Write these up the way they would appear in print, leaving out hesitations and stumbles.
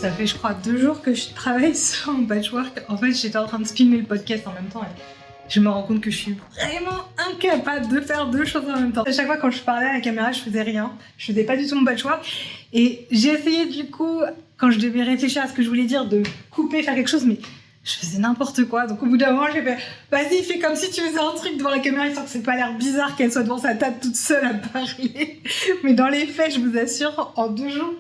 Ça fait je crois 2 jours que je travaille sur un patchwork. En fait j'étais en train de filmer le podcast en même temps et je me rends compte que je suis vraiment incapable de faire 2 choses en même temps. À chaque fois quand je parlais à la caméra je faisais rien, je faisais pas du tout mon patchwork et j'ai essayé du coup quand je devais réfléchir à ce que je voulais dire de couper, faire quelque chose mais je faisais n'importe quoi. Donc au bout d'un moment j'ai fait vas-y fais comme si tu faisais un truc devant la caméra histoire que c'est pas l'air bizarre qu'elle soit devant sa table toute seule à parler. Mais dans les faits je vous assure en 2 jours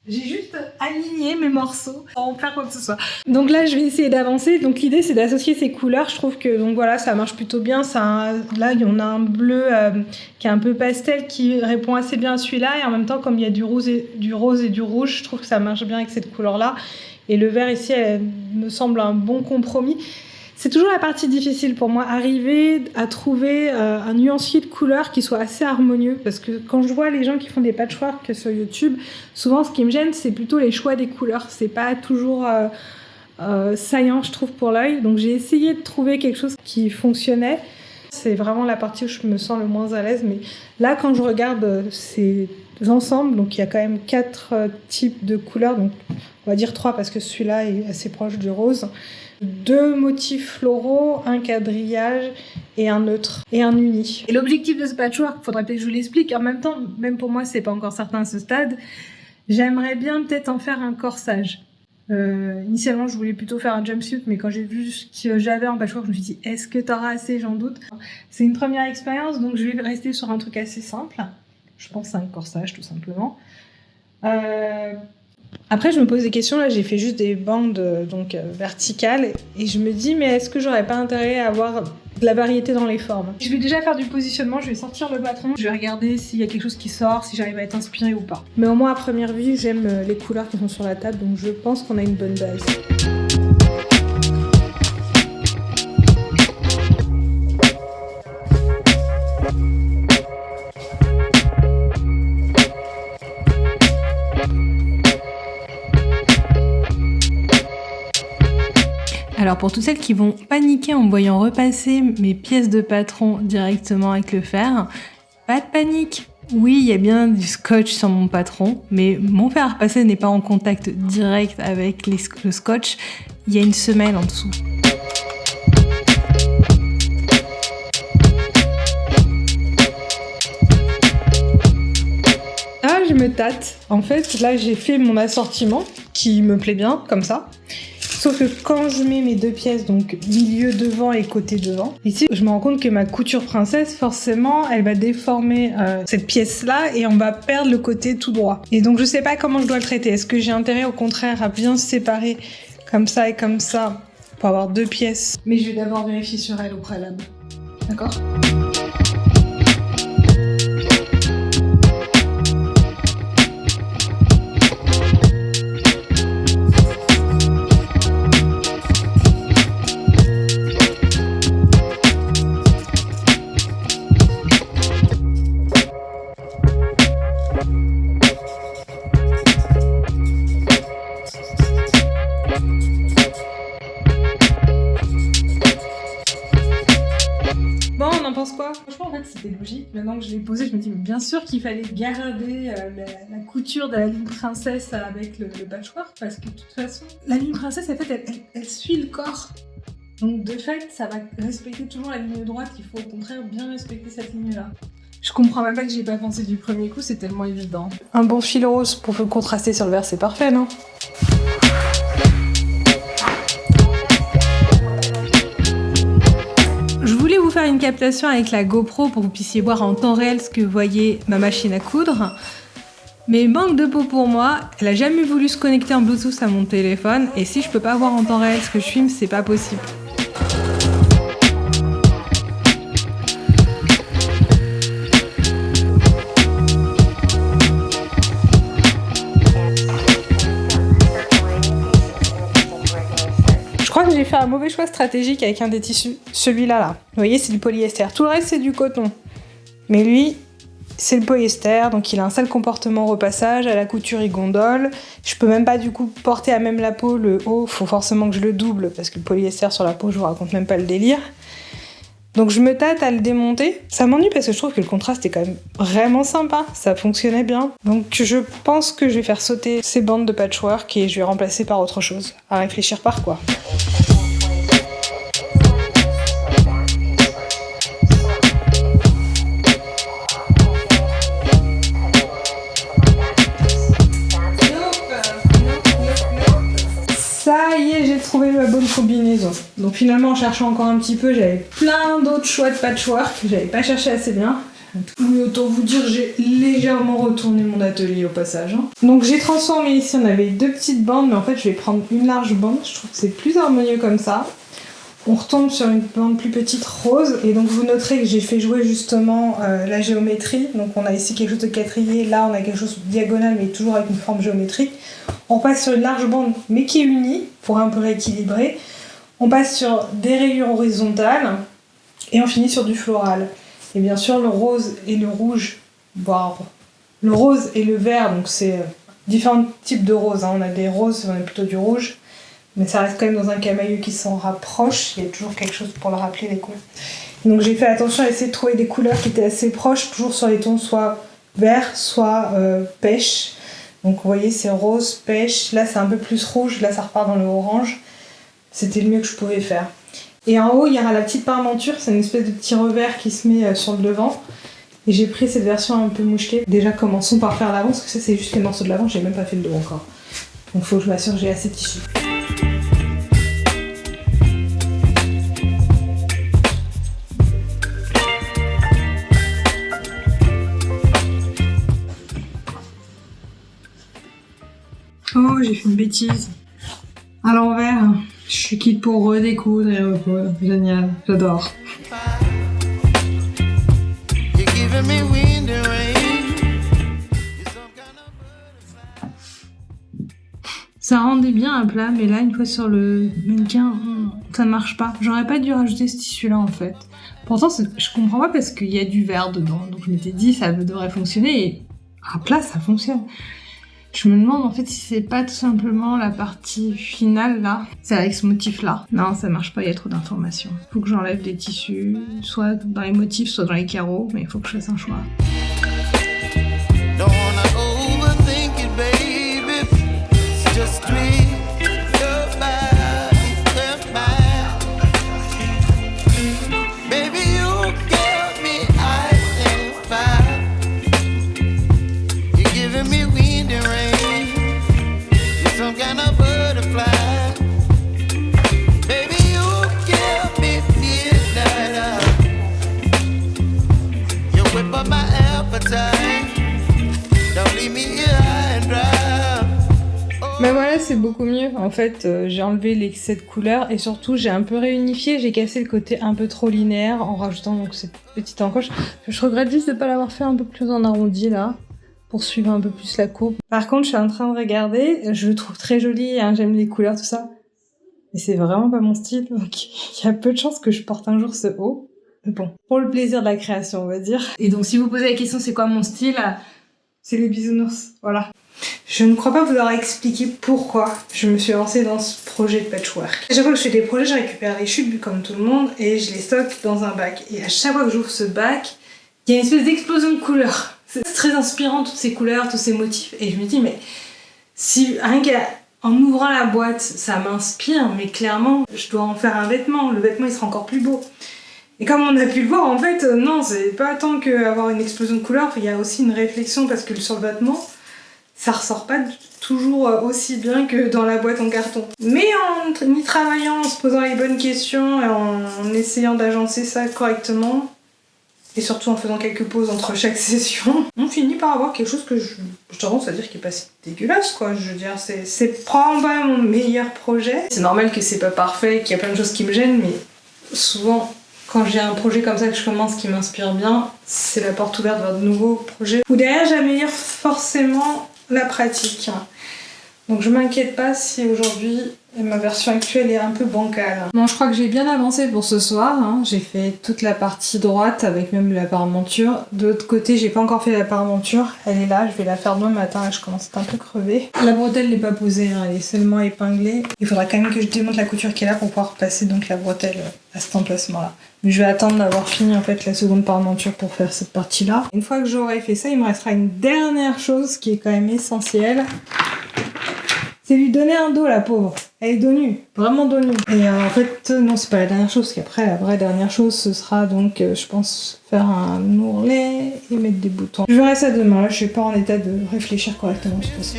j'ai juste aligné mes morceaux sans faire quoi que ce soit. Donc là, je vais essayer d'avancer. Donc l'idée, c'est d'associer ces couleurs. Je trouve que donc voilà, ça marche plutôt bien. Là, il y en a un bleu qui est un peu pastel qui répond assez bien à celui-là. Et en même temps, comme il y a du rose et du rouge, je trouve que ça marche bien avec cette couleur-là. Et le vert ici, elle me semble un bon compromis. C'est toujours la partie difficile pour moi, arriver à trouver un nuancier de couleurs qui soit assez harmonieux. Parce que quand je vois les gens qui font des patchwork sur YouTube, souvent ce qui me gêne, c'est plutôt les choix des couleurs. C'est pas toujours saillant, je trouve, pour l'œil. Donc j'ai essayé de trouver quelque chose qui fonctionnait. C'est vraiment la partie où je me sens le moins à l'aise. Mais là, quand je regarde ces ensembles, donc il y a quand même 4 types de couleurs. Donc on va dire 3 parce que celui-là est assez proche du rose. 2 motifs floraux, un quadrillage et un neutre et un uni. Et l'objectif de ce patchwork, faudrait peut-être que je vous l'explique. En même temps, même pour moi, c'est pas encore certain à ce stade. J'aimerais bien peut-être en faire un corsage. Initialement, je voulais plutôt faire un jumpsuit, mais quand j'ai vu ce que j'avais en patchwork, je me suis dit, est-ce que t'auras assez? J'en doute. C'est une première expérience, donc je vais rester sur un truc assez simple. Je pense à un corsage, tout simplement. Après, je me pose des questions. Là, j'ai fait juste des bandes verticales et je me dis, mais est-ce que j'aurais pas intérêt à avoir de la variété dans les formes? Je vais déjà faire du positionnement. Je vais sortir le patron. Je vais regarder s'il y a quelque chose qui sort, si j'arrive à être inspirée ou pas. Mais au moins, à première vue, j'aime les couleurs qui sont sur la table, donc je pense qu'on a une bonne base. Alors pour toutes celles qui vont paniquer en me voyant repasser mes pièces de patron directement avec le fer, pas de panique. Oui, il y a bien du scotch sur mon patron, mais mon fer à repasser n'est pas en contact direct avec le scotch. Il y a une semelle en dessous. Ah, je me tâte. En fait, là j'ai fait mon assortiment qui me plaît bien, comme ça. Sauf que quand je mets mes 2 pièces, donc milieu devant et côté devant, ici je me rends compte que ma couture princesse, forcément, elle va déformer cette pièce-là et on va perdre le côté tout droit. Et donc je sais pas comment je dois le traiter. Est-ce que j'ai intérêt au contraire à bien se séparer comme ça et comme ça pour avoir 2 pièces? Mais je vais d'abord vérifier sur elle au préalable. D'accord ? Franchement, en fait, c'était logique. Maintenant que je l'ai posé, je me dis, mais bien sûr qu'il fallait garder la couture de la ligne princesse avec le patchwork, parce que de toute façon, la ligne princesse, en fait, elle suit le corps. Donc, de fait, ça va respecter toujours la ligne droite. Il faut au contraire bien respecter cette ligne-là. Je comprends même pas que j'ai pas pensé du premier coup, c'est tellement évident. Un bon fil rose pour contraster sur le vert, c'est parfait, non ? Faire une captation avec la GoPro pour que vous puissiez voir en temps réel ce que voyait ma machine à coudre. Mais manque de peau pour moi, elle a jamais voulu se connecter en Bluetooth à mon téléphone et si je peux pas voir en temps réel ce que je filme, c'est pas possible. Je crois que j'ai fait un mauvais choix stratégique avec un des tissus, celui-là. Vous voyez, c'est du polyester. Tout le reste, c'est du coton. Mais lui, c'est le polyester, donc il a un sale comportement au repassage, à la couture il gondole. Je peux même pas du coup porter à même la peau le haut, faut forcément que je le double, parce que le polyester sur la peau, je vous raconte même pas le délire. Donc je me tâte à le démonter. Ça m'ennuie parce que je trouve que le contraste est quand même vraiment sympa. Ça fonctionnait bien. Donc je pense que je vais faire sauter ces bandes de patchwork et je vais remplacer par autre chose. À réfléchir par quoi. Ça y est, j'ai trouvé ma bonne combinaison. Donc finalement, en cherchant encore un petit peu, j'avais plein d'autres choix de patchwork. J'avais pas cherché assez bien. Oui, autant vous dire, j'ai légèrement retourné mon atelier au passage. Donc j'ai transformé ici, on avait 2 petites bandes, mais en fait je vais prendre une large bande. Je trouve que c'est plus harmonieux comme ça. On retombe sur une bande plus petite rose, et donc vous noterez que j'ai fait jouer justement la géométrie. Donc on a ici quelque chose de quadrillé, là on a quelque chose de diagonal, mais toujours avec une forme géométrique. On passe sur une large bande, mais qui est unie, pour un peu rééquilibrer. On passe sur des rayures horizontales, et on finit sur du floral. Et bien sûr, le rose et le rouge, voire le rose et le vert, donc c'est différents types de roses. On a des roses, on a plutôt du rouge, mais ça reste quand même dans un camailleux qui s'en rapproche. Il y a toujours quelque chose pour le rappeler, les couleurs. Et donc j'ai fait attention à essayer de trouver des couleurs qui étaient assez proches, toujours sur les tons soit vert, soit pêche. Donc vous voyez, c'est rose, pêche, là c'est un peu plus rouge, là ça repart dans le orange. C'était le mieux que je pouvais faire. Et en haut, il y aura la petite parmenture, c'est une espèce de petit revers qui se met sur le devant. Et j'ai pris cette version un peu mouchetée. Déjà, commençons par faire l'avant, parce que ça c'est juste les morceaux de l'avant, j'ai même pas fait le dos encore. Donc faut que je m'assure que j'ai assez de tissu. Oh, j'ai fait une bêtise. À l'envers, je suis quitte pour redécoudre et recoudre. Génial, j'adore. Ça rendait bien à plat, mais là, une fois sur le mannequin, ça ne marche pas. J'aurais pas dû rajouter ce tissu-là, en fait. Pourtant, je comprends pas parce qu'il y a du vert dedans. Donc je m'étais dit, ça devrait fonctionner. Et à plat, ça fonctionne. Je me demande en fait si c'est pas tout simplement la partie finale là, c'est avec ce motif là. Non, ça marche pas, il y a trop d'informations. Faut que j'enlève des tissus, soit dans les motifs, soit dans les carreaux, mais il faut que je fasse un choix. Ben voilà, c'est beaucoup mieux. En fait, j'ai enlevé l'excès de couleurs et surtout, j'ai un peu réunifié. J'ai cassé le côté un peu trop linéaire en rajoutant donc cette petite encoche. Je regrette juste de pas l'avoir fait un peu plus en arrondi là, pour suivre un peu plus la courbe. Par contre, je suis en train de regarder. Je le trouve très joli, hein, j'aime les couleurs, tout ça. Mais c'est vraiment pas mon style, donc il y a peu de chances que je porte un jour ce haut. Mais bon, pour le plaisir de la création, on va dire. Et donc, si vous posez la question, c'est quoi mon style ? C'est les bisounours, voilà. Je ne crois pas vous avoir expliqué pourquoi je me suis lancée dans ce projet de patchwork. À chaque fois que je fais des projets, je récupère les chutes comme tout le monde et je les stocke dans un bac. Et à chaque fois que j'ouvre ce bac, il y a une espèce d'explosion de couleurs. C'est très inspirant, toutes ces couleurs, tous ces motifs. Et je me dis, mais si rien qu'en ouvrant la boîte, ça m'inspire, mais clairement, je dois en faire un vêtement. Le vêtement, il sera encore plus beau. Et comme on a pu le voir, en fait, non, c'est pas tant qu'avoir une explosion de couleurs, il y a aussi une réflexion parce que sur le vêtement, ça ressort pas toujours aussi bien que dans la boîte en carton. Mais en y travaillant, en se posant les bonnes questions et en essayant d'agencer ça correctement, et surtout en faisant quelques pauses entre chaque session, on finit par avoir quelque chose que je tendance à dire qui est pas si dégueulasse, quoi. Je veux dire, c'est probablement pas mon meilleur projet. C'est normal que c'est pas parfait, qu'il y a plein de choses qui me gênent, mais souvent, quand j'ai un projet comme ça que je commence qui m'inspire bien, c'est la porte ouverte vers de nouveaux projets. Ou derrière, j'améliore forcément la pratique. Donc je m'inquiète pas si aujourd'hui ma version actuelle est un peu bancale. Bon, je crois que j'ai bien avancé pour ce soir. Hein. J'ai fait toute la partie droite avec même la paramonture. De l'autre côté, j'ai pas encore fait la paramonture. Elle est là, je vais la faire demain matin. Là, je commence à être un peu crevée. La bretelle n'est pas posée, hein. Elle est seulement épinglée. Il faudra quand même que je démonte la couture qui est là pour pouvoir passer donc la bretelle à cet emplacement-là. Mais je vais attendre d'avoir fini en fait la seconde paramonture pour faire cette partie-là. Une fois que j'aurai fait ça, il me restera une dernière chose qui est quand même essentielle. C'est lui donner un dos, la pauvre. Elle est dos nu, vraiment dos nu. Et en fait, non, c'est pas la dernière chose, parce qu'après, la vraie dernière chose, ce sera donc, je pense, faire un ourlet et mettre des boutons. Je verrai ça demain, là, je suis pas en état de réfléchir correctement sur ça.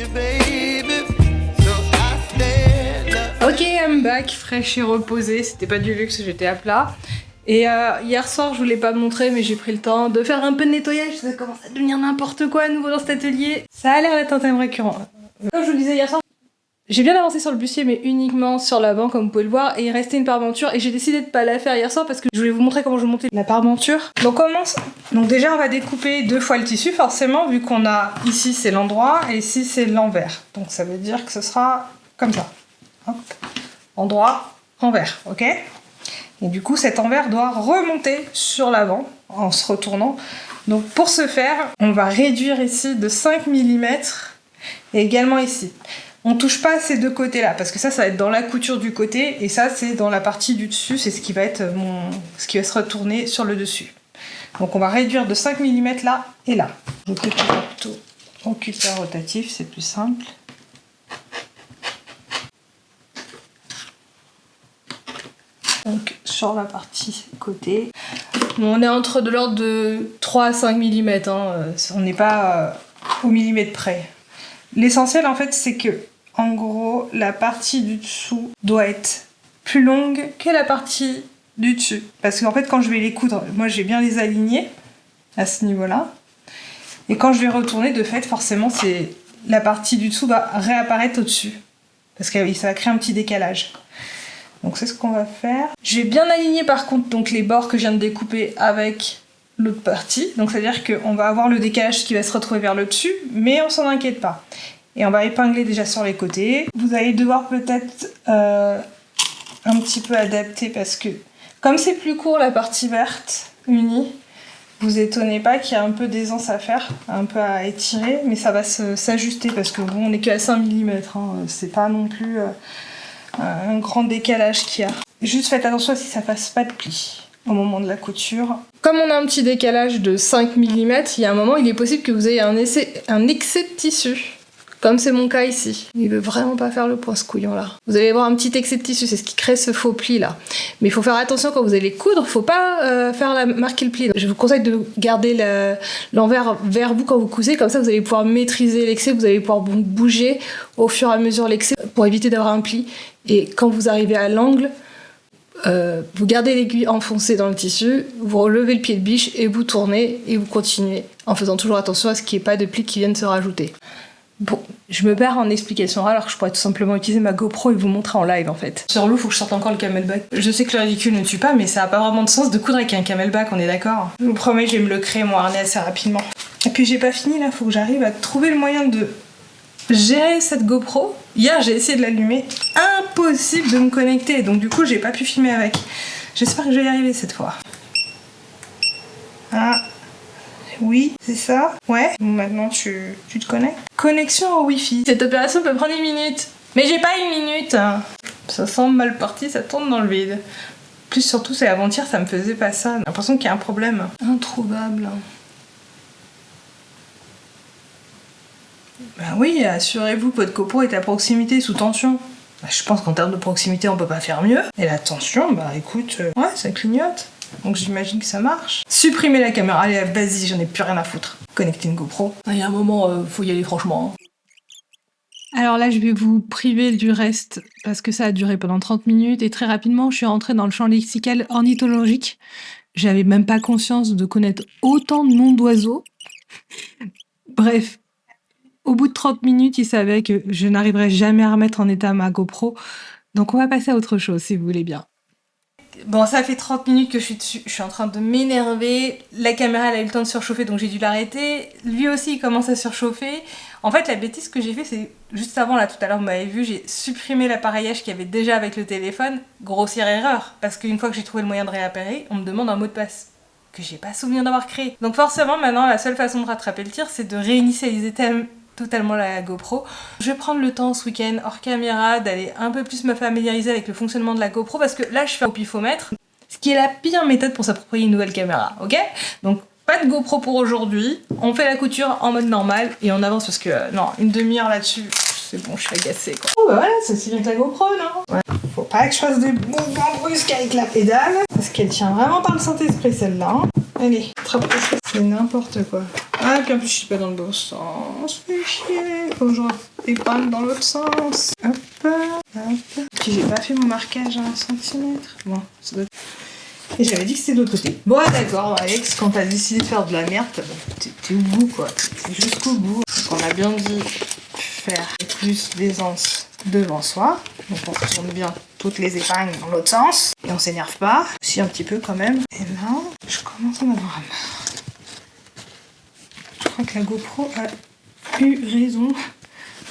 Ok, I'm back, fraîche et reposée. C'était pas du luxe, j'étais à plat. Et hier soir, je vous l'ai pas montré, mais j'ai pris le temps de faire un peu de nettoyage. Ça commence à devenir n'importe quoi à nouveau dans cet atelier. Ça a l'air d'être un thème récurrent. Comme je vous le disais hier soir, j'ai bien avancé sur le bustier, mais uniquement sur l'avant, comme vous pouvez le voir, et il restait une paramonture, et j'ai décidé de pas la faire hier soir parce que je voulais vous montrer comment je montais la paramonture. Donc on commence. Donc déjà, on va découper 2 fois le tissu, forcément, vu qu'on a ici c'est l'endroit et ici c'est l'envers. Donc ça veut dire que ce sera comme ça. Hop. Endroit, envers, ok? Et du coup, cet envers doit remonter sur l'avant en se retournant. Donc pour ce faire, on va réduire ici de 5 mm et également ici. On touche pas à ces 2 côtés-là, parce que ça va être dans la couture du côté, et ça, c'est dans la partie du dessus, c'est ce qui va être ce qui va se retourner sur le dessus. Donc on va réduire de 5 mm là et là. Je coupe plutôt au cutter rotatif, c'est plus simple. Donc sur la partie côté. Bon, on est entre de l'ordre de 3 à 5 mm, hein. On n'est pas au millimètre près. L'essentiel en fait c'est que en gros la partie du dessous doit être plus longue que la partie du dessus. Parce qu'en fait quand je vais les coudre, moi j'ai bien les aligner à ce niveau-là. Et quand je vais retourner, de fait forcément c'est la partie du dessous va réapparaître au-dessus. Parce que ça va créer un petit décalage. Donc c'est ce qu'on va faire. Je vais bien aligner par contre donc les bords que je viens de découper avec l'autre partie. Donc c'est à dire qu'on va avoir le décalage qui va se retrouver vers le dessus, mais on s'en inquiète pas. Et on va épingler déjà sur les côtés. Vous allez devoir peut-être un petit peu adapter parce que comme c'est plus court la partie verte unie, vous étonnez pas qu'il y a un peu d'aisance à faire, un peu à étirer, mais ça va s'ajuster parce que bon, on n'est qu'à 5 mm, hein, c'est pas non plus un grand décalage qu'il y a. Juste faites attention si ça fasse pas de pli au moment de la couture. Comme on a un petit décalage de 5 mm, il y a un moment, il est possible que vous ayez un excès de tissu. Comme c'est mon cas ici. Il veut vraiment pas faire le point ce couillon là. Vous allez avoir un petit excès de tissu, c'est ce qui crée ce faux pli là. Mais il faut faire attention quand vous allez coudre, faut pas marquer le pli. Je vous conseille de garder l'envers vers vous quand vous cousez, comme ça vous allez pouvoir maîtriser l'excès, vous allez pouvoir bouger au fur et à mesure l'excès pour éviter d'avoir un pli. Et quand vous arrivez à l'angle, vous gardez l'aiguille enfoncée dans le tissu, vous relevez le pied de biche et vous tournez et vous continuez en faisant toujours attention à ce qu'il n'y ait pas de plis qui viennent se rajouter. Bon, je me perds en explication alors que je pourrais tout simplement utiliser ma GoPro et vous montrer en live en fait. Sur l'eau, faut que je sorte encore le camelback. Je sais que le ridicule ne tue pas, mais ça a pas vraiment de sens de coudre avec un camelback, on est d'accord? Je vous promets, je vais me le créer mon harnais assez rapidement. Et puis j'ai pas fini là, faut que j'arrive à trouver le moyen de gérer cette GoPro. Hier, j'ai essayé de l'allumer, impossible de me connecter, donc du coup, j'ai pas pu filmer avec. J'espère que je vais y arriver cette fois. Ah. Oui, c'est ça. Ouais. Bon, maintenant, tu te connectes. Connexion au Wi-Fi. Cette opération peut prendre 1 minute. Mais j'ai pas 1 minute. Ça semble mal parti, ça tourne dans le vide. Plus surtout, c'est avant-hier, ça me faisait pas ça. J'ai l'impression qu'il y a un problème. Introuvable. Ben oui, assurez-vous que votre GoPro est à proximité, sous tension. Ben, je pense qu'en termes de proximité, on peut pas faire mieux. Et la tension, bah écoute, ouais, ça clignote. Donc j'imagine que ça marche. Supprimer la caméra, allez, vas-y, j'en ai plus rien à foutre. Connecter une GoPro. Il y a un moment, faut y aller franchement. Alors là, je vais vous priver du reste parce que ça a duré pendant 30 minutes et très rapidement, je suis rentrée dans le champ lexical ornithologique. J'avais même pas conscience de connaître autant de noms d'oiseaux. Bref, au bout de 30 minutes, il savait que je n'arriverais jamais à remettre en état ma GoPro. Donc on va passer à autre chose si vous voulez bien. Bon, ça fait 30 minutes que je suis dessus, je suis en train de m'énerver. La caméra, elle a eu le temps de surchauffer, donc j'ai dû l'arrêter. Lui aussi, il commence à surchauffer. En fait, la bêtise que j'ai fait, c'est juste avant, là, tout à l'heure, vous m'avez vu, j'ai supprimé l'appareillage qu'il y avait déjà avec le téléphone. Grossière erreur, parce qu'une fois que j'ai trouvé le moyen de réappairer, on me demande un mot de passe que j'ai pas souvenir d'avoir créé. Donc forcément, maintenant, la seule façon de rattraper le tir, c'est de réinitialiser totalement la GoPro. Je vais prendre le temps ce week-end hors caméra d'aller un peu plus me familiariser avec le fonctionnement de la GoPro parce que là je fais au pifomètre, ce qui est la pire méthode pour s'approprier une nouvelle caméra, ok? Donc pas de GoPro pour aujourd'hui, on fait la couture en mode normal et on avance parce que non, une demi-heure là-dessus, c'est bon, je suis agacée quoi. Oh bah voilà, c'est aussi bien que la GoPro, non? Ouais. Faut pas que je fasse des mouvements brusques avec la pédale parce qu'elle tient vraiment par le Saint-Esprit celle-là. Hein. Allez, c'est n'importe quoi. Ah, puis en plus, je suis pas dans le bon sens. Fais chier. Faut que je épingle dans l'autre sens. Hop, hop. Puis j'ai pas fait mon marquage à 1 centimètre. Bon, ça doit... Et j'avais dit que c'était de l'autre côté. Bon, d'accord, Alex, quand t'as décidé de faire de la merde, t'es au bout, quoi. T'es jusqu'au bout. Donc, on a bien dit faire plus d'aisance devant soi. Donc, on tourne bien toutes les épingles dans l'autre sens. Et on s'énerve pas. Aussi un petit peu quand même. Et là, je commence à en avoir marre. Je crois que la GoPro a eu raison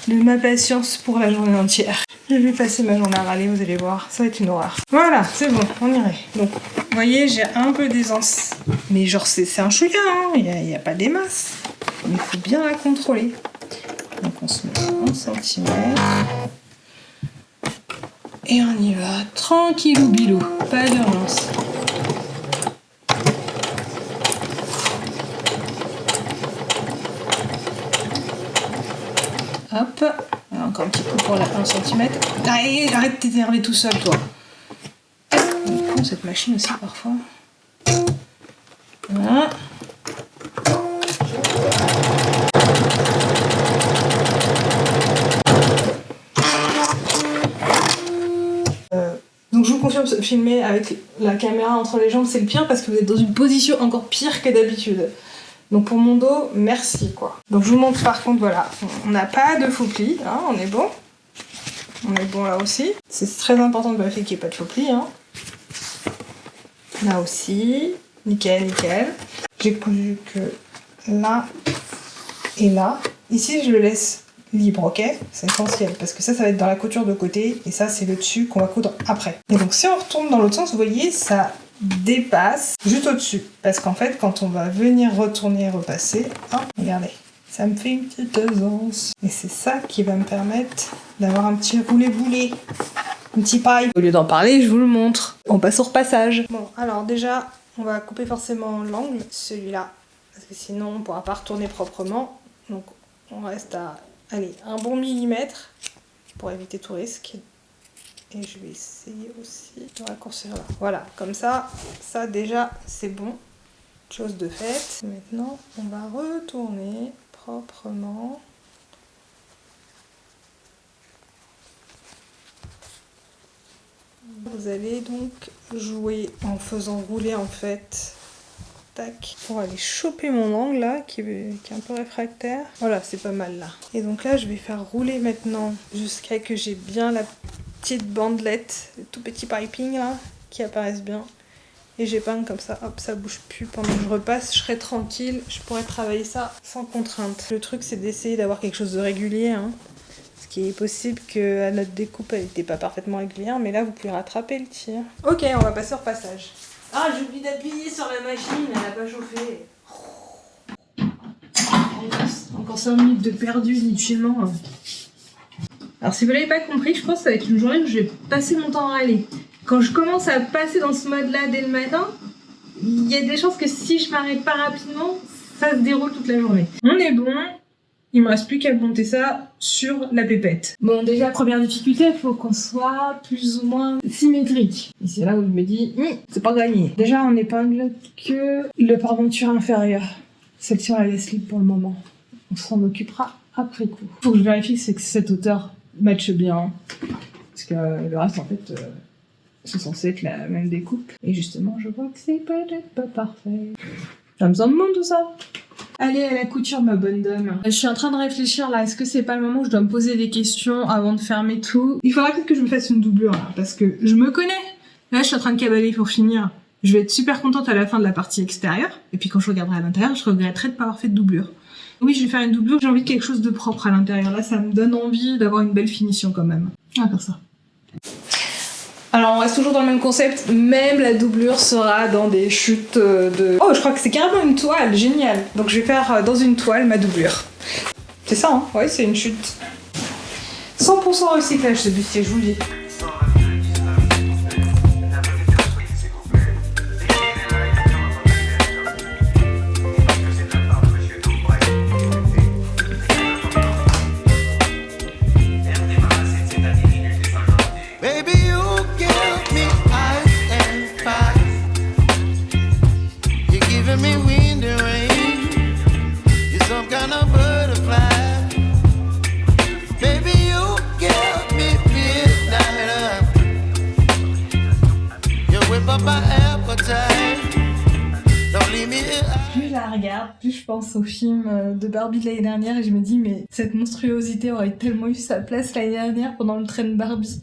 de ma patience pour la journée entière. Je vais passer ma journée à râler, vous allez voir, ça va être une horreur. Voilà, c'est bon, on irait. Donc, vous voyez, j'ai un peu d'aisance. Mais genre, c'est un chouïa, hein, il n'y a pas des masses. Mais il faut bien la contrôler. Donc, on se met 1 cm. Et on y va, tranquillou bilou, pas d'urgence. Hop, encore un petit coup pour la 1 cm. Allez, arrête de t'énerver tout seul, toi. On prend cette machine aussi parfois. Voilà. Donc je vous confirme, filmer avec la caméra entre les jambes, c'est le pire parce que vous êtes dans une position encore pire que d'habitude. Donc pour mon dos, merci quoi. Donc je vous montre par contre, voilà, on n'a pas de faux plis, hein, on est bon. On est bon là aussi. C'est très important de vérifier qu'il n'y ait pas de faux plis. Hein. Là aussi, nickel, nickel. J'ai cousu que là et là. Ici je le laisse libre, ok? C'est essentiel parce que ça va être dans la couture de côté et ça c'est le dessus qu'on va coudre après. Et donc si on retourne dans l'autre sens, vous voyez, ça dépasse juste au-dessus. Parce qu'en fait, quand on va venir retourner et repasser, oh, regardez, ça me fait une petite aisance. Et c'est ça qui va me permettre d'avoir un petit roulé-boulé, un petit paille. Au lieu d'en parler, je vous le montre. On passe au repassage. Bon, alors déjà, on va couper forcément l'angle, celui-là. Parce que sinon, on ne pourra pas retourner proprement. Donc, on reste à, allez, un bon millimètre pour éviter tout risque. Et je vais essayer aussi de raccourcir là. Voilà, comme ça déjà c'est bon. Chose de faite. Maintenant, on va retourner proprement. Vous allez donc jouer en faisant rouler en fait. Tac. Pour aller choper mon angle là, qui est un peu réfractaire. Voilà, c'est pas mal là. Et donc là, je vais faire rouler maintenant jusqu'à que j'ai bien la petite bandelette, tout petit piping là, qui apparaissent bien. Et j'épingle comme ça, hop, ça bouge plus pendant que je repasse, je serai tranquille, je pourrais travailler ça sans contrainte. Le truc c'est d'essayer d'avoir quelque chose de régulier, hein. Ce qui est possible que notre découpe elle n'était pas parfaitement régulière, mais là vous pouvez rattraper le tir. Ok, on va passer au repassage. Ah, j'ai oublié d'appuyer sur la machine, elle n'a pas chauffé. Encore 5 minutes de perdu inutilement. Alors si vous l'avez pas compris, je pense que ça va être une journée où je vais passer mon temps à râler. Quand je commence à passer dans ce mode-là dès le matin, il y a des chances que si je m'arrête pas rapidement, ça se déroule toute la journée. On est bon, il me reste plus qu'à monter ça sur la pépette. Bon, déjà, première difficulté, il faut qu'on soit plus ou moins symétrique. Et c'est là où je me dis, c'est pas gagné. Déjà, on épingle que le parventure inférieur. Celle-ci, on la laisse libre pour le moment. On s'en occupera après coup. Faut que je vérifie que cette hauteur matche bien. Parce que le reste, en fait, c'est censé être la même découpe. Et justement, je vois que c'est peut-être pas parfait. Ça me semble bon tout ça. Allez à la couture, ma bonne dame. Je suis en train de réfléchir là, est-ce que c'est pas le moment où je dois me poser des questions avant de fermer tout? Il faudra peut-être que je me fasse une doublure là, parce que je me connais. Là, je suis en train de caballer pour finir. Je vais être super contente à la fin de la partie extérieure. Et puis quand je regarderai à l'intérieur, je regretterai de pas avoir fait de doublure. Oui, je vais faire une doublure. J'ai envie de quelque chose de propre à l'intérieur. Là, ça me donne envie d'avoir une belle finition quand même. On va faire ça. Alors, on reste toujours dans le même concept. Même la doublure sera dans des chutes de... Oh, je crois que c'est carrément une toile. Génial. Donc, je vais faire dans une toile ma doublure. C'est ça, hein? Ouais, c'est une chute. 100% recyclage, ce bustier, je vous le dis. Plus je la regarde, plus je pense au film de Barbie de l'année dernière et je me dis mais cette monstruosité aurait tellement eu sa place l'année dernière pendant le train Barbie.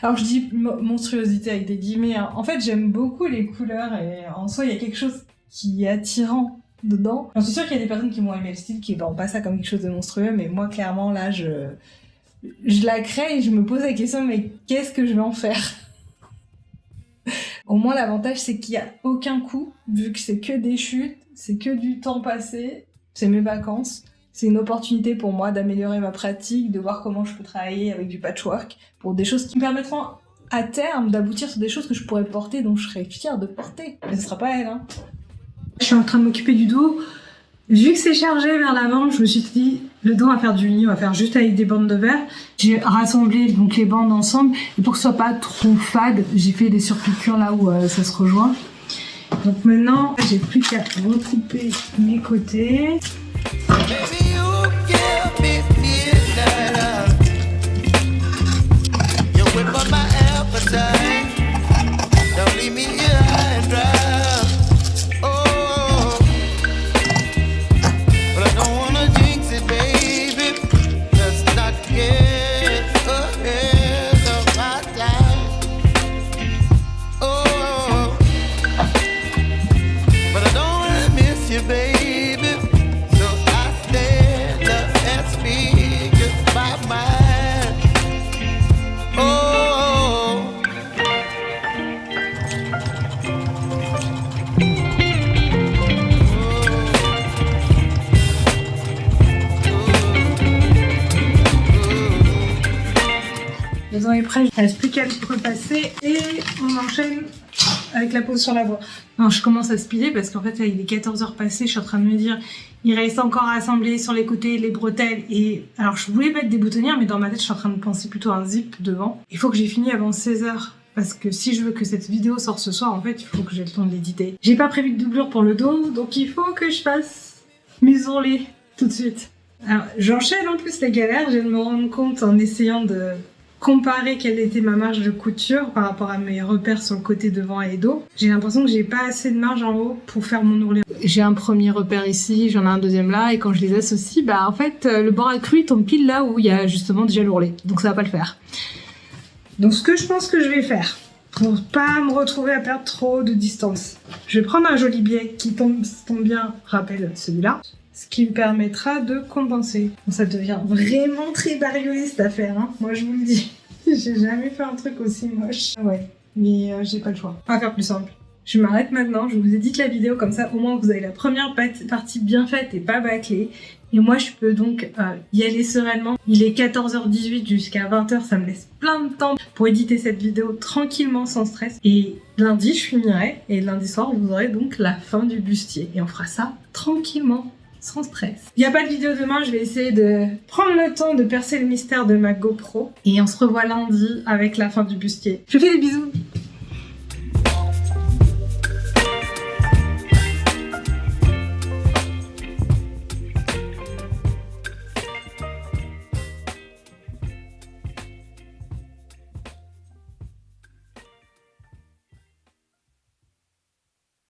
Alors je dis monstruosité avec des guillemets, hein. En fait j'aime beaucoup les couleurs et en soi il y a quelque chose qui est attirant dedans. J'en suis sûre qu'il y a des personnes qui vont aimer le style, qui verront pas ça comme quelque chose de monstrueux, mais moi clairement là je la crée et je me pose la question mais qu'est-ce que je vais en faire? Au moins l'avantage c'est qu'il y a aucun coût, vu que c'est que des chutes, c'est que du temps passé, c'est mes vacances. C'est une opportunité pour moi d'améliorer ma pratique, de voir comment je peux travailler avec du patchwork, pour des choses qui me permettront à terme d'aboutir sur des choses que je pourrais porter, dont je serais fière de porter. Mais ce sera pas elle, hein. Je suis en train de m'occuper du dos. Vu que c'est chargé vers l'avant, je me suis dit, le dos on va faire du uni, on va faire juste avec des bandes de verre. J'ai rassemblé donc les bandes ensemble, et pour que ce soit pas trop fade, j'ai fait des surpiqûres là où ça se rejoint. Donc maintenant, j'ai plus qu'à recouper mes côtés. Le dos est prêt, il ne reste plus qu'à le repasser et on enchaîne avec la pose sur la voie. Non, je commence à speeder parce qu'en fait là, il est 14h passé, je suis en train de me dire il reste encore à assembler sur les côtés les bretelles et alors je voulais mettre des boutonnières mais dans ma tête je suis en train de penser plutôt à un zip devant. Il faut que j'ai fini avant 16h parce que si je veux que cette vidéo sorte ce soir en fait il faut que j'ai le temps de l'éditer. J'ai pas prévu de doublure pour le dos donc il faut que je fasse mes ourlets tout de suite. Alors j'enchaîne en plus les galères, je viens de me rendre compte en essayant de comparer quelle était ma marge de couture par rapport à mes repères sur le côté devant et dos. J'ai l'impression que j'ai pas assez de marge en haut pour faire mon ourlet. J'ai un premier repère ici, j'en ai un deuxième là, et quand je les associe, bah en fait le bord accru il tombe pile là où il y a justement déjà l'ourlet, donc ça va pas le faire. Donc ce que je pense que je vais faire, pour pas me retrouver à perdre trop de distance, je vais prendre un joli biais qui tombe bien, rappelle celui-là, ce qui me permettra de compenser. Bon, ça devient vraiment très bariolé cette affaire, hein. Moi je vous le dis. J'ai jamais fait un truc aussi moche. Ouais, mais j'ai pas le choix. On va faire plus simple. Je m'arrête maintenant, je vous édite la vidéo comme ça, au moins vous avez la première partie bien faite et pas bâclée. Et moi je peux donc y aller sereinement. Il est 14h18 jusqu'à 20h, ça me laisse plein de temps pour éditer cette vidéo tranquillement, sans stress. Et lundi je finirai, et lundi soir vous aurez donc la fin du bustier. Et on fera ça tranquillement, sans stress. Il n'y a pas de vidéo demain, je vais essayer de prendre le temps de percer le mystère de ma GoPro. Et on se revoit lundi avec la fin du bustier. Je vous fais des bisous.